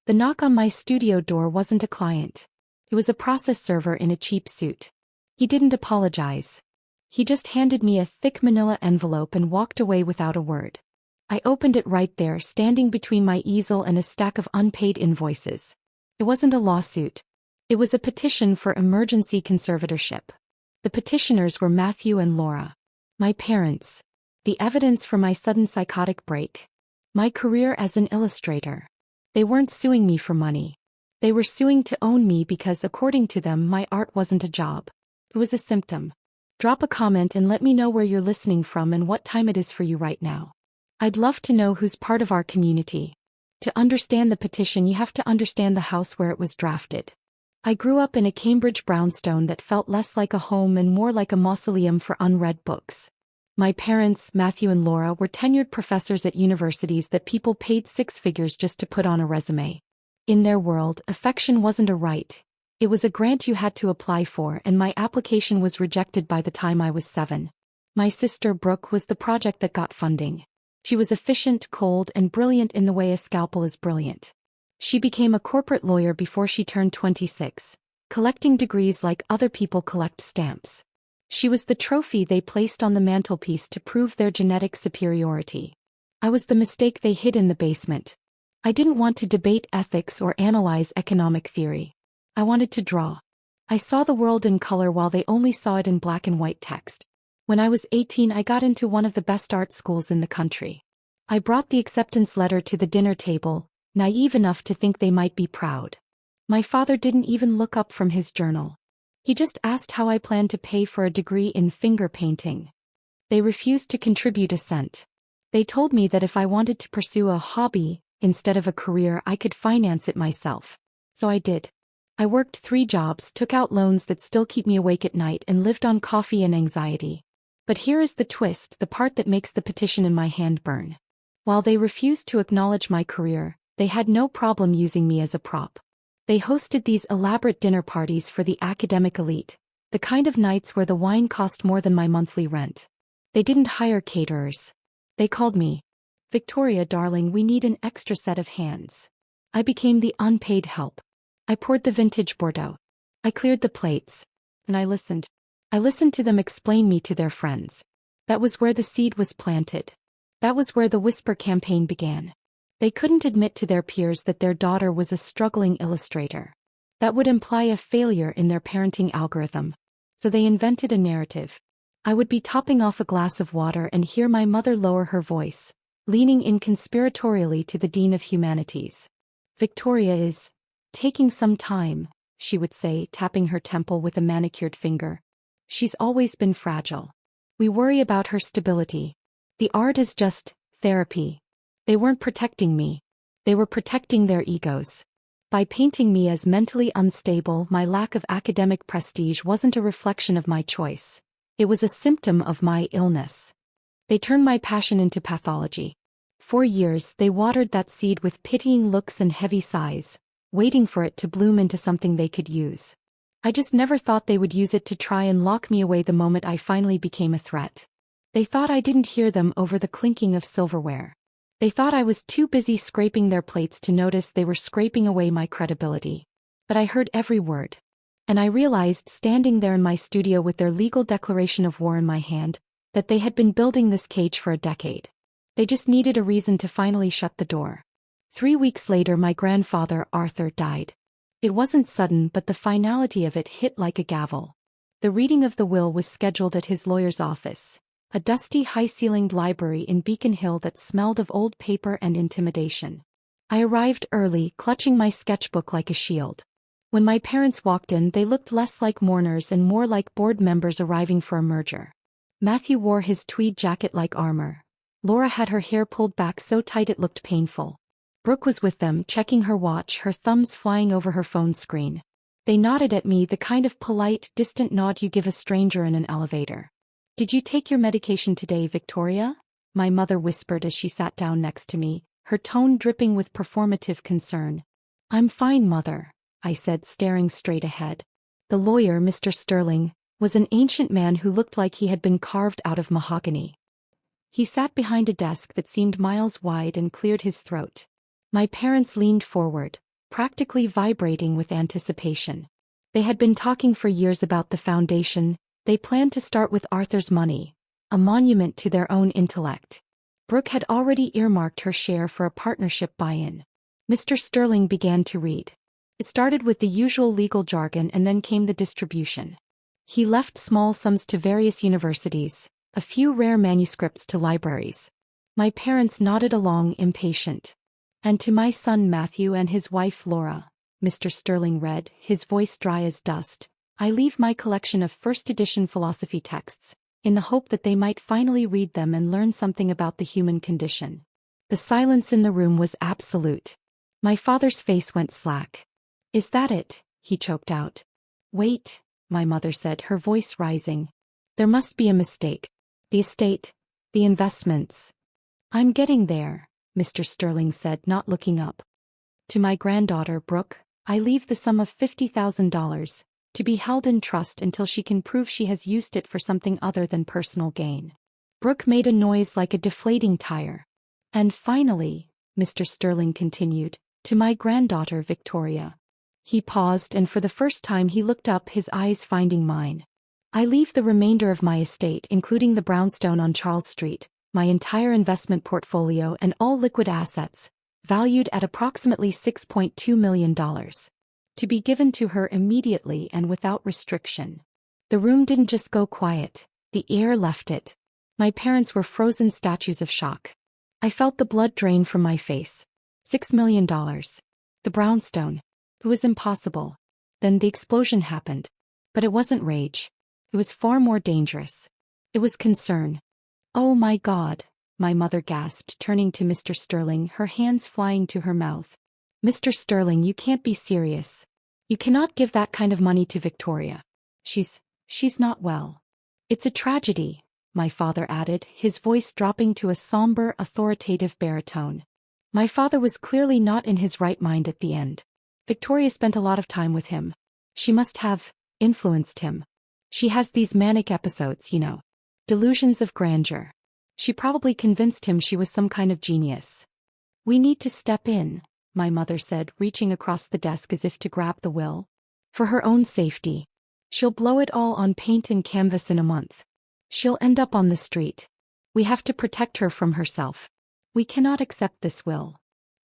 The knock on my studio door wasn't a client. It was a process server in a cheap suit. He didn't apologize. He just handed me a thick manila envelope and walked away without a word. I opened it right there, standing between my easel and a stack of unpaid invoices. It wasn't a lawsuit. It was a petition for emergency conservatorship. The petitioners were Matthew and Laura. My parents. The evidence for my sudden psychotic break. My career as an illustrator. They weren't suing me for money. They were suing to own me because, according to them, my art wasn't a job. It was a symptom. Drop a comment and let me know where you're listening from and what time it is for you right now. I'd love to know who's part of our community. To understand the petition, you have to understand the house where it was drafted. I grew up in a Cambridge brownstone that felt less like a home and more like a mausoleum for unread books. My parents, Matthew and Laura, were tenured professors at universities that people paid six figures just to put on a resume. In their world, affection wasn't a right. It was a grant you had to apply for, and my application was rejected by the time I was 7. My sister Brooke was the project that got funding. She was efficient, cold, and brilliant in the way a scalpel is brilliant. She became a corporate lawyer before she turned 26, collecting degrees like other people collect stamps. She was the trophy they placed on the mantelpiece to prove their genetic superiority. I was the mistake they hid in the basement. I didn't want to debate ethics or analyze economic theory. I wanted to draw. I saw the world in color while they only saw it in black and white text. When I was 18, I got into one of the best art schools in the country. I brought the acceptance letter to the dinner table, naive enough to think they might be proud. My father didn't even look up from his journal. He just asked how I planned to pay for a degree in finger painting. They refused to contribute a cent. They told me that if I wanted to pursue a hobby instead of a career, I could finance it myself. So I did. I worked 3 jobs, took out loans that still keep me awake at night, and lived on coffee and anxiety. But here is the twist, the part that makes the petition in my hand burn. While they refused to acknowledge my career, they had no problem using me as a prop. They hosted these elaborate dinner parties for the academic elite, the kind of nights where the wine cost more than my monthly rent. They didn't hire caterers. They called me, "Victoria, darling, we need an extra set of hands." I became the unpaid help. I poured the vintage Bordeaux. I cleared the plates. And I listened. I listened to them explain me to their friends. That was where the seed was planted. That was where the whisper campaign began. They couldn't admit to their peers that their daughter was a struggling illustrator. That would imply a failure in their parenting algorithm. So they invented a narrative. I would be topping off a glass of water and hear my mother lower her voice, leaning in conspiratorially to the Dean of Humanities. "Victoria is taking some time," she would say, tapping her temple with a manicured finger. "She's always been fragile. We worry about her stability. The art is just therapy." They weren't protecting me. They were protecting their egos. By painting me as mentally unstable, my lack of academic prestige wasn't a reflection of my choice. It was a symptom of my illness. They turned my passion into pathology. For years, they watered that seed with pitying looks and heavy sighs, waiting for it to bloom into something they could use. I just never thought they would use it to try and lock me away the moment I finally became a threat. They thought I didn't hear them over the clinking of silverware. They thought I was too busy scraping their plates to notice they were scraping away my credibility. But I heard every word. And I realized, standing there in my studio with their legal declaration of war in my hand, that they had been building this cage for a decade. They just needed a reason to finally shut the door. 3 weeks later, my grandfather, Arthur, died. It wasn't sudden, but the finality of it hit like a gavel. The reading of the will was scheduled at his lawyer's office, a dusty, high-ceilinged library in Beacon Hill that smelled of old paper and intimidation. I arrived early, clutching my sketchbook like a shield. When my parents walked in, they looked less like mourners and more like board members arriving for a merger. Matthew wore his tweed jacket like armor. Laura had her hair pulled back so tight it looked painful. Brooke was with them, checking her watch, her thumbs flying over her phone screen. They nodded at me, the kind of polite, distant nod you give a stranger in an elevator. "Did you take your medication today, Victoria?" my mother whispered as she sat down next to me, her tone dripping with performative concern. "I'm fine, Mother," I said, staring straight ahead. The lawyer, Mr. Sterling, was an ancient man who looked like he had been carved out of mahogany. He sat behind a desk that seemed miles wide and cleared his throat. My parents leaned forward, practically vibrating with anticipation. They had been talking for years about the foundation. They planned to start with Arthur's money, a monument to their own intellect. Brooke had already earmarked her share for a partnership buy-in. Mr. Sterling began to read. It started with the usual legal jargon and then came the distribution. He left small sums to various universities, a few rare manuscripts to libraries. My parents nodded along, impatient. And to my son Matthew and his wife Laura, Mr. Sterling read, his voice dry as dust, I leave my collection of first-edition philosophy texts, in the hope that they might finally read them and learn something about the human condition. The silence in the room was absolute. My father's face went slack. Is that it? He choked out. Wait, my mother said, her voice rising. There must be a mistake. The estate, the investments. I'm getting there, Mr. Sterling said, not looking up. To my granddaughter, Brooke, I leave the sum of $50,000, to be held in trust until she can prove she has used it for something other than personal gain. Brooke made a noise like a deflating tire. And finally, Mr. Sterling continued, to my granddaughter Victoria. He paused and for the first time he looked up, his eyes finding mine. I leave the remainder of my estate, including the brownstone on Charles Street, my entire investment portfolio and all liquid assets, valued at approximately $6.2 million, to be given to her immediately and without restriction. The room didn't just go quiet, the air left it. My parents were frozen statues of shock. I felt the blood drain from my face. $6 million. The brownstone. It was impossible. Then the explosion happened. But it wasn't rage. It was far more dangerous. It was concern. Oh my God, my mother gasped, turning to Mr. Sterling, her hands flying to her mouth. Mr. Sterling, you can't be serious. You cannot give that kind of money to Victoria. She's not well. It's a tragedy, my father added, his voice dropping to a somber, authoritative baritone. My father was clearly not in his right mind at the end. Victoria spent a lot of time with him. She must have influenced him. She has these manic episodes, you know. Delusions of grandeur. She probably convinced him she was some kind of genius. We need to step in, my mother said, reaching across the desk as if to grab the will. For her own safety. She'll blow it all on paint and canvas in a month. She'll end up on the street. We have to protect her from herself. We cannot accept this will.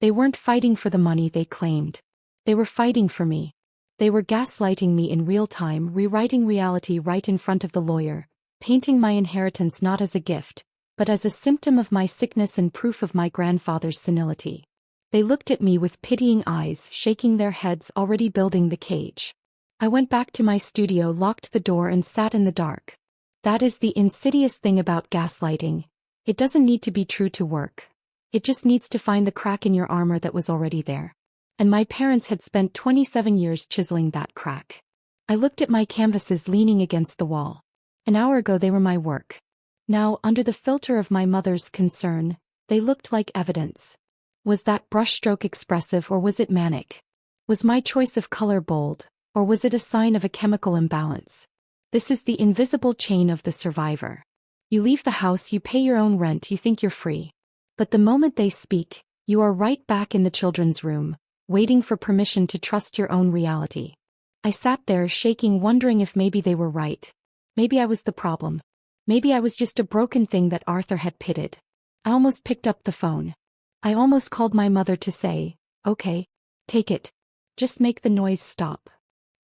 They weren't fighting for the money they claimed. They were fighting for me. They were gaslighting me in real time, rewriting reality right in front of the lawyer, painting my inheritance not as a gift, but as a symptom of my sickness and proof of my grandfather's senility. They looked at me with pitying eyes, shaking their heads, already building the cage. I went back to my studio, locked the door and sat in the dark. That is the insidious thing about gaslighting. It doesn't need to be true to work. It just needs to find the crack in your armor that was already there. And my parents had spent 27 years chiseling that crack. I looked at my canvases leaning against the wall. An hour ago they were my work. Now, under the filter of my mother's concern, they looked like evidence. Was that brushstroke expressive or was it manic? Was my choice of color bold, or was it a sign of a chemical imbalance? This is the invisible chain of the survivor. You leave the house, you pay your own rent, you think you're free. But the moment they speak, you are right back in the children's room, waiting for permission to trust your own reality. I sat there shaking, wondering if maybe they were right. Maybe I was the problem. Maybe I was just a broken thing that Arthur had pitted. I almost picked up the phone. I almost called my mother to say, okay, take it. Just make the noise stop.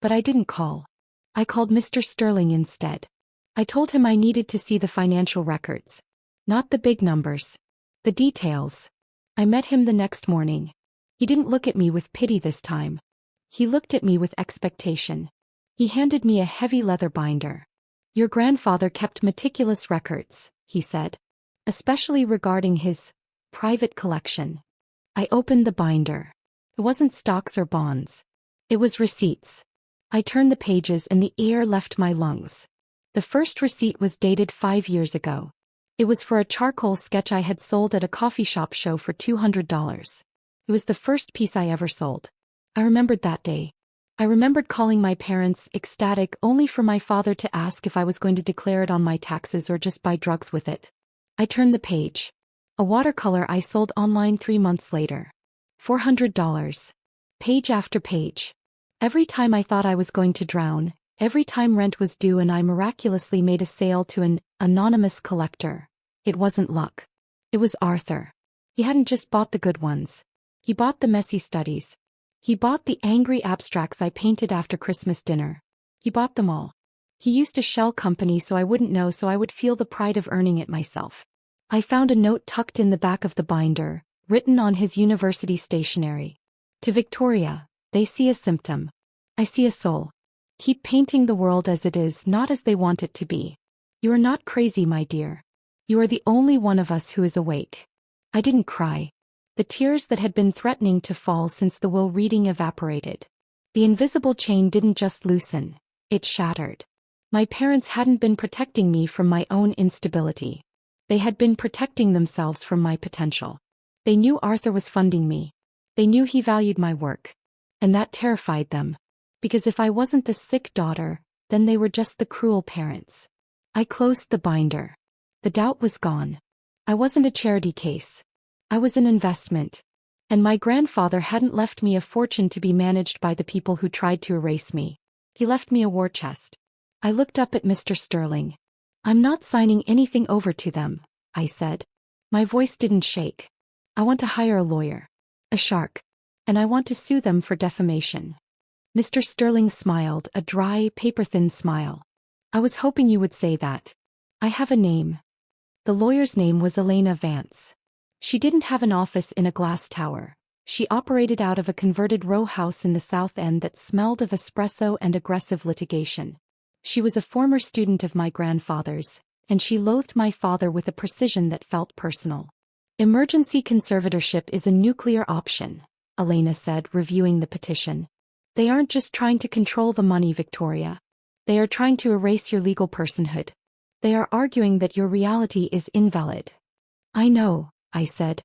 But I didn't call. I called Mr. Sterling instead. I told him I needed to see the financial records. Not the big numbers. The details. I met him the next morning. He didn't look at me with pity this time. He looked at me with expectation. He handed me a heavy leather binder. Your grandfather kept meticulous records, he said. Especially regarding his private collection. I opened the binder. It wasn't stocks or bonds. It was receipts. I turned the pages and the air left my lungs. The first receipt was dated 5 years ago. It was for a charcoal sketch I had sold at a coffee shop show for $200. It was the first piece I ever sold. I remembered that day. I remembered calling my parents, ecstatic, only for my father to ask if I was going to declare it on my taxes or just buy drugs with it. I turned the page. A watercolor I sold online 3 months later. $400. Page after page. Every time I thought I was going to drown, every time rent was due and I miraculously made a sale to an anonymous collector. It wasn't luck. It was Arthur. He hadn't just bought the good ones. He bought the messy studies. He bought the angry abstracts I painted after Christmas dinner. He bought them all. He used a shell company so I wouldn't know, so I would feel the pride of earning it myself. I found a note tucked in the back of the binder, written on his university stationery. To Victoria, they see a symptom. I see a soul. Keep painting the world as it is, not as they want it to be. You are not crazy, my dear. You are the only one of us who is awake. I didn't cry. The tears that had been threatening to fall since the will reading evaporated. The invisible chain didn't just loosen, it shattered. My parents hadn't been protecting me from my own instability. They had been protecting themselves from my potential. They knew Arthur was funding me. They knew he valued my work. And that terrified them. Because if I wasn't the sick daughter, then they were just the cruel parents. I closed the binder. The doubt was gone. I wasn't a charity case. I was an investment. And my grandfather hadn't left me a fortune to be managed by the people who tried to erase me. He left me a war chest. I looked up at Mr. Sterling. I'm not signing anything over to them, I said. My voice didn't shake. I want to hire a lawyer. A shark. And I want to sue them for defamation. Mr. Sterling smiled, a dry, paper-thin smile. I was hoping you would say that. I have a name. The lawyer's name was Elena Vance. She didn't have an office in a glass tower. She operated out of a converted row house in the South End that smelled of espresso and aggressive litigation. She was a former student of my grandfather's, and she loathed my father with a precision that felt personal. Emergency conservatorship is a nuclear option, Elena said, reviewing the petition. They aren't just trying to control the money, Victoria. They are trying to erase your legal personhood. They are arguing that your reality is invalid. I know, I said.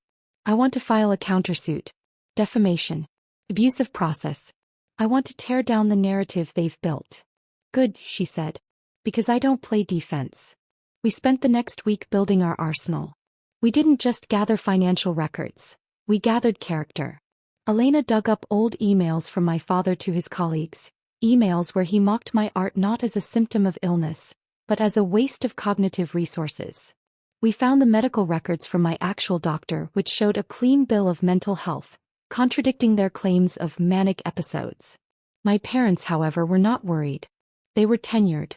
I want to file a countersuit. Defamation. Abusive process. I want to tear down the narrative they've built. Good, she said. Because I don't play defense. We spent the next week building our arsenal. We didn't just gather financial records. We gathered character. Elena dug up old emails from my father to his colleagues. Emails where he mocked my art not as a symptom of illness, but as a waste of cognitive resources. We found the medical records from my actual doctor, which showed a clean bill of mental health, contradicting their claims of manic episodes. My parents, however, were not worried. They were tenured.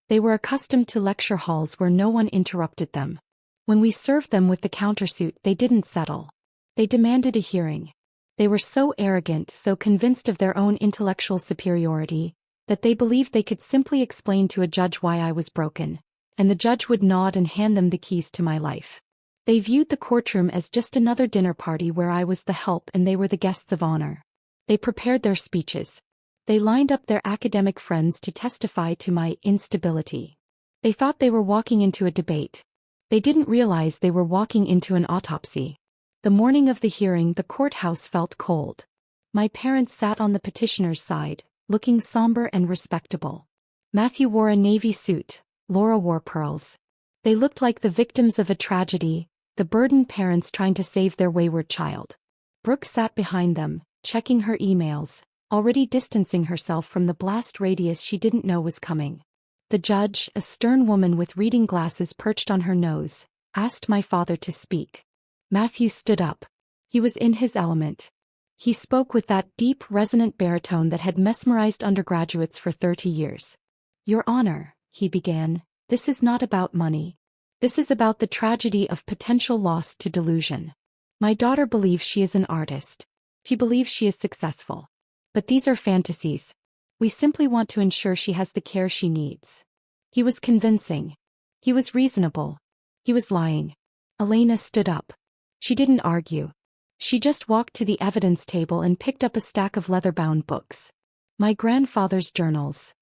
They were accustomed to lecture halls where no one interrupted them. When we served them with the countersuit, they didn't settle. They demanded a hearing. They were so arrogant, so convinced of their own intellectual superiority, that they believed they could simply explain to a judge why I was broken, and the judge would nod and hand them the keys to my life. They viewed the courtroom as just another dinner party where I was the help and they were the guests of honor. They prepared their speeches. They lined up their academic friends to testify to my instability. They thought they were walking into a debate. They didn't realize they were walking into an autopsy. The morning of the hearing, the courthouse felt cold. My parents sat on the petitioner's side, looking somber and respectable. Matthew wore a navy suit, Laura wore pearls. They looked like the victims of a tragedy, the burdened parents trying to save their wayward child. Brooke sat behind them, checking her emails, already distancing herself from the blast radius she didn't know was coming. The judge, a stern woman with reading glasses perched on her nose, asked my father to speak. Matthew stood up. He was in his element. He spoke with that deep, resonant baritone that had mesmerized undergraduates for 30 years. Your Honor, he began, this is not about money. This is about the tragedy of potential loss to delusion. My daughter believes she is an artist. She believes she is successful. But these are fantasies. We simply want to ensure she has the care she needs. He was convincing. He was reasonable. He was lying. Elena stood up. She didn't argue. She just walked to the evidence table and picked up a stack of leather-bound books. My grandfather's journals.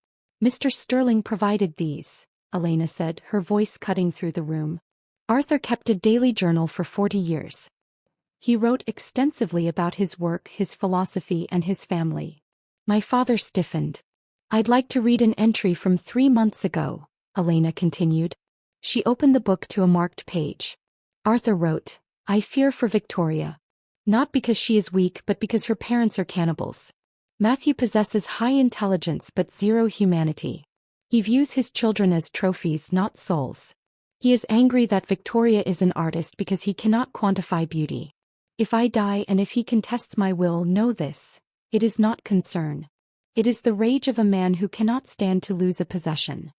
Mr. Sterling provided these, Elena said, her voice cutting through the room. Arthur kept a daily journal for 40 years. He wrote extensively about his work, his philosophy, and his family. My father stiffened. I'd like to read an entry from 3 months ago, Elena continued. She opened the book to a marked page. Arthur wrote, I fear for Victoria. Not because she is weak but because her parents are cannibals. Matthew possesses high intelligence but zero humanity. He views his children as trophies, not souls. He is angry that Victoria is an artist because he cannot quantify beauty. If I die and if he contests my will, know this. It is not concern. It is the rage of a man who cannot stand to lose a possession.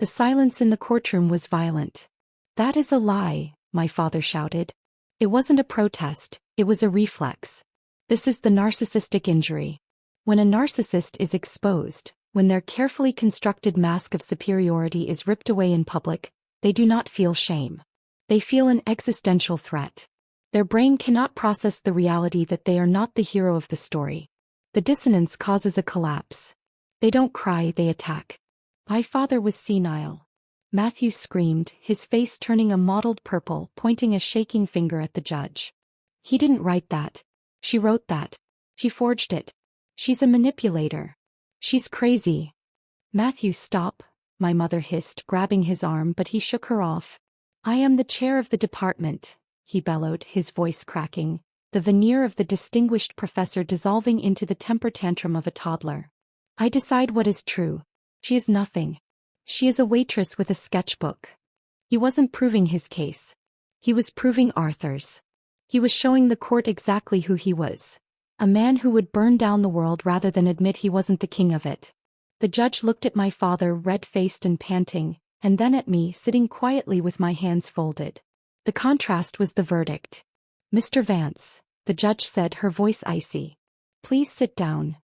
The silence in the courtroom was violent. That is a lie, my father shouted. It wasn't a protest, it was a reflex. This is the narcissistic injury. When a narcissist is exposed, when their carefully constructed mask of superiority is ripped away in public, they do not feel shame. They feel an existential threat. Their brain cannot process the reality that they are not the hero of the story. The dissonance causes a collapse. They don't cry, they attack. My father was senile. Matthew screamed, his face turning a mottled purple, pointing a shaking finger at the judge. He didn't write that. She wrote that. She forged it. She's a manipulator. She's crazy. Matthew, stop, my mother hissed, grabbing his arm, but he shook her off. I am the chair of the department, he bellowed, his voice cracking, the veneer of the distinguished professor dissolving into the temper tantrum of a toddler. I decide what is true. She is nothing. She is a waitress with a sketchbook. He wasn't proving his case. He was proving Arthur's. He was showing the court exactly who he was. A man who would burn down the world rather than admit he wasn't the king of it. The judge looked at my father, red-faced and panting, and then at me, sitting quietly with my hands folded. The contrast was the verdict. Mr. Vance, the judge said, her voice icy. Please sit down.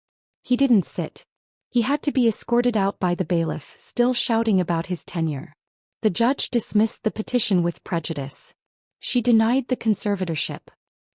He didn't sit. He had to be escorted out by the bailiff, still shouting about his tenure. The judge dismissed the petition with prejudice. She denied the conservatorship.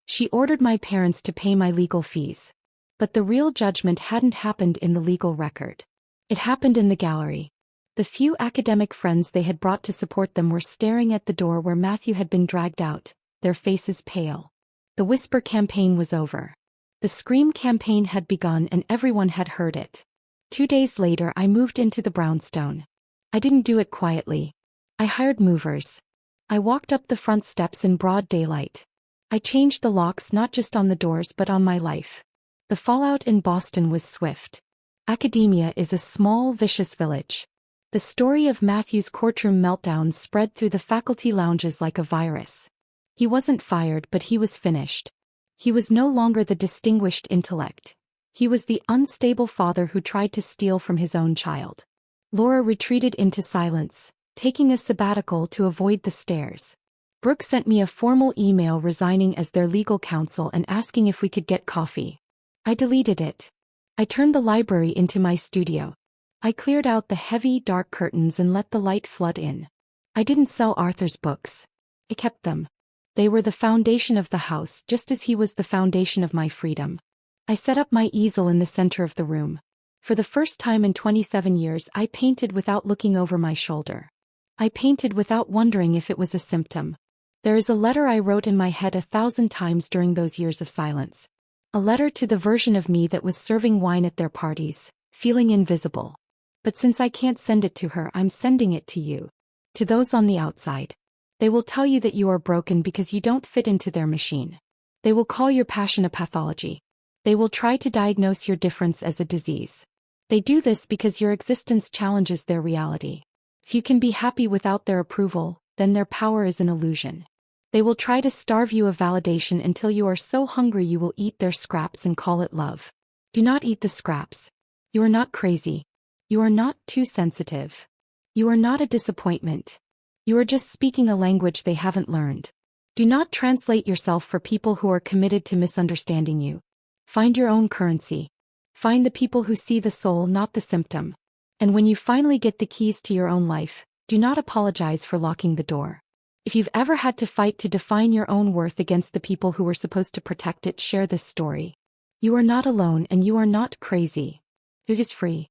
She ordered my parents to pay my legal fees. But the real judgment hadn't happened in the legal record. It happened in the gallery. The few academic friends they had brought to support them were staring at the door where Matthew had been dragged out, their faces pale. The whisper campaign was over. The scream campaign had begun and everyone had heard it. 2 days later I moved into the brownstone. I didn't do it quietly. I hired movers. I walked up the front steps in broad daylight. I changed the locks not just on the doors but on my life. The fallout in Boston was swift. Academia is a small, vicious village. The story of Matthew's courtroom meltdown spread through the faculty lounges like a virus. He wasn't fired, but he was finished. He was no longer the distinguished intellect. He was the unstable father who tried to steal from his own child. Laura retreated into silence, taking a sabbatical to avoid the stares. Brooke sent me a formal email resigning as their legal counsel and asking if we could get coffee. I deleted it. I turned the library into my studio. I cleared out the heavy, dark curtains and let the light flood in. I didn't sell Arthur's books. I kept them. They were the foundation of the house, just as he was the foundation of my freedom. I set up my easel in the center of the room. For the first time in 27 years, I painted without looking over my shoulder. I painted without wondering if it was a symptom. There is a letter I wrote in my head 1,000 times during those years of silence. A letter to the version of me that was serving wine at their parties, feeling invisible. But since I can't send it to her, I'm sending it to you. To those on the outside. They will tell you that you are broken because you don't fit into their machine. They will call your passion a pathology. They will try to diagnose your difference as a disease. They do this because your existence challenges their reality. If you can be happy without their approval, then their power is an illusion. They will try to starve you of validation until you are so hungry you will eat their scraps and call it love. Do not eat the scraps. You are not crazy. You are not too sensitive. You are not a disappointment. You are just speaking a language they haven't learned. Do not translate yourself for people who are committed to misunderstanding you. Find your own currency. Find the people who see the soul, not the symptom. And when you finally get the keys to your own life, do not apologize for locking the door. If you've ever had to fight to define your own worth against the people who were supposed to protect it, share this story. You are not alone and you are not crazy. You're just free.